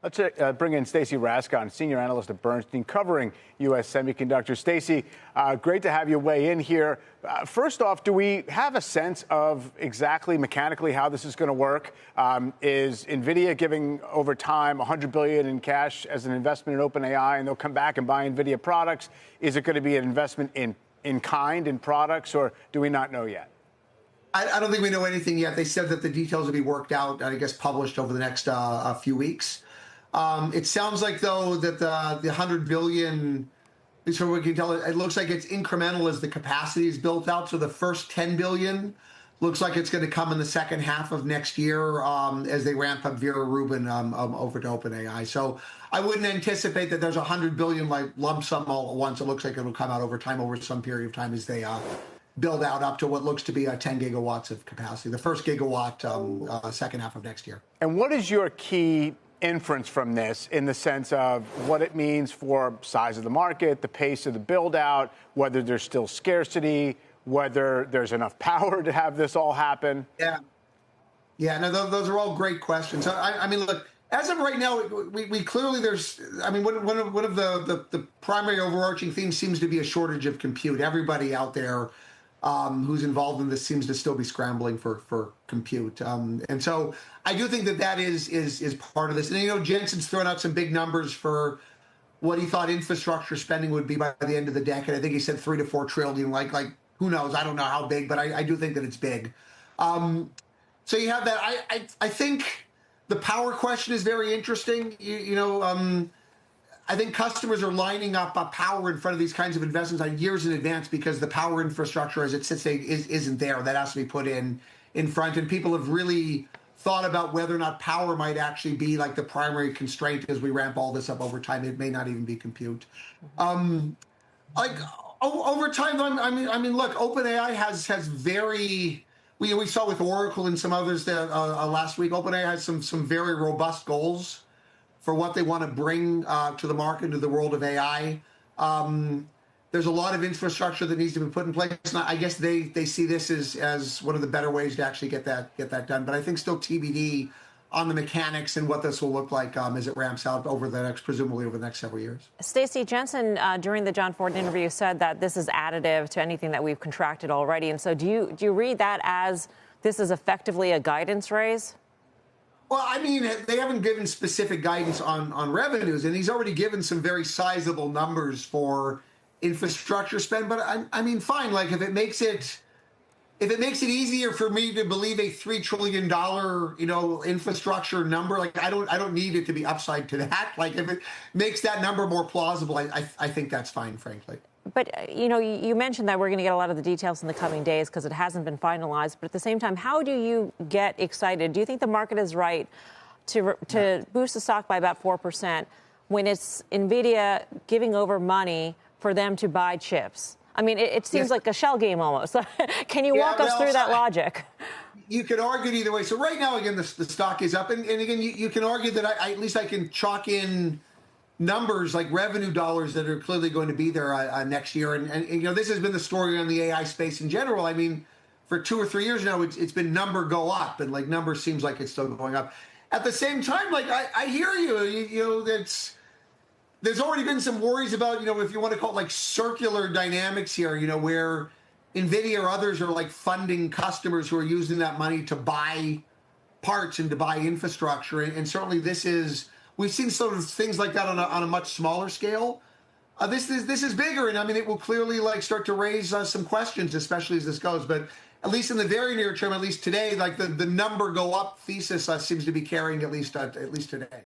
Let's bring in Stacy Rasgon, senior analyst at Bernstein, covering U.S. semiconductors. Stacy, great to have you weigh in here. First off, do we have a sense of exactly mechanically how this is going to work? Is Nvidia giving over time $100 billion in cash as an investment in OpenAI, and they'll come back and buy Nvidia products? Is it going to be an investment in kind, in products, or do we not know yet? I don't think we know anything yet. They said that the details will be worked out, I guess, published over the next few weeks. It sounds like, though, that the $100 billion, at least from what we can tell, it looks like it's incremental as the capacity is built out. So the first $10 billion looks like it's going to come in the second half of next year as they ramp up Vera Rubin over to OpenAI. So I wouldn't anticipate that there's a $100 billion like lump sum all at once. It looks like it'll come out over time, over some period of time as they build out up to what looks to be 10 gigawatts of capacity. The first gigawatt second half of next year. And what is your key inference from this in the sense of what it means for size of the market, the pace of the build out, whether there's still scarcity, whether there's enough power to have this all happen? Yeah, no, those are all great questions. I mean, look, as of right now, we clearly I mean, one of the primary overarching themes seems to be a shortage of compute. Everybody out there who's involved in this seems to still be scrambling for compute. And so I do think that is part of this. And, you know, Jensen's thrown out some big numbers for what he thought infrastructure spending would be by the end of the decade. I think he said 3 to 4 trillion, like who knows? I don't know how big, but I do think that it's big. So you have that. I think the power question is very interesting. I think customers are lining up power in front of these kinds of investments years in advance because the power infrastructure as it sits today isn't there. That has to be put in front. And people have really thought about whether or not power might actually be like the primary constraint as we ramp all this up over time. It may not even be compute. Like over time, I mean, look, OpenAI has very. We saw with Oracle and some others last week. OpenAI has some very robust goals for what they want to bring to the market, to the world of AI. There's a lot of infrastructure that needs to be put in place. And I guess they see this as one of the better ways to actually get that done. But I think still TBD on the mechanics and what this will look like as it ramps out presumably over the next several years. Stacy, Jensen, during the John Ford interview, said that this is additive to anything that we've contracted already. And so do you read that as this is effectively a guidance raise? Well, I mean, they haven't given specific guidance on revenues, and he's already given some very sizable numbers for infrastructure spend. But I mean, fine. Like if it makes it easier for me to believe a $3 trillion, infrastructure number, like I don't need it to be upside to that. Like if it makes that number more plausible, I think that's fine, frankly. But, you mentioned that we're going to get a lot of the details in the coming days because it hasn't been finalized. But at the same time, how do you get excited? Do you think the market is right to boost the stock by about 4% when it's Nvidia giving over money for them to buy chips? I mean, it seems like a shell game almost. Can you walk us through that logic? You could argue either way. So right now, again, the stock is up. And again, you can argue that at least I can chalk in numbers like revenue dollars that are clearly going to be there next year. And this has been the story on the AI space in general. I mean, for 2 or 3 years now, it's been number go up, and like number seems like it's still going up. At the same time, like I hear you, there's already been some worries about, if you want to call it like circular dynamics here, where Nvidia or others are like funding customers who are using that money to buy parts and to buy infrastructure. And certainly we've seen sort of things like that on a much smaller scale. This is bigger, and I mean it will clearly like start to raise some questions, especially as this goes. But at least in the very near term, at least today, like the number go up thesis seems to be carrying at least today.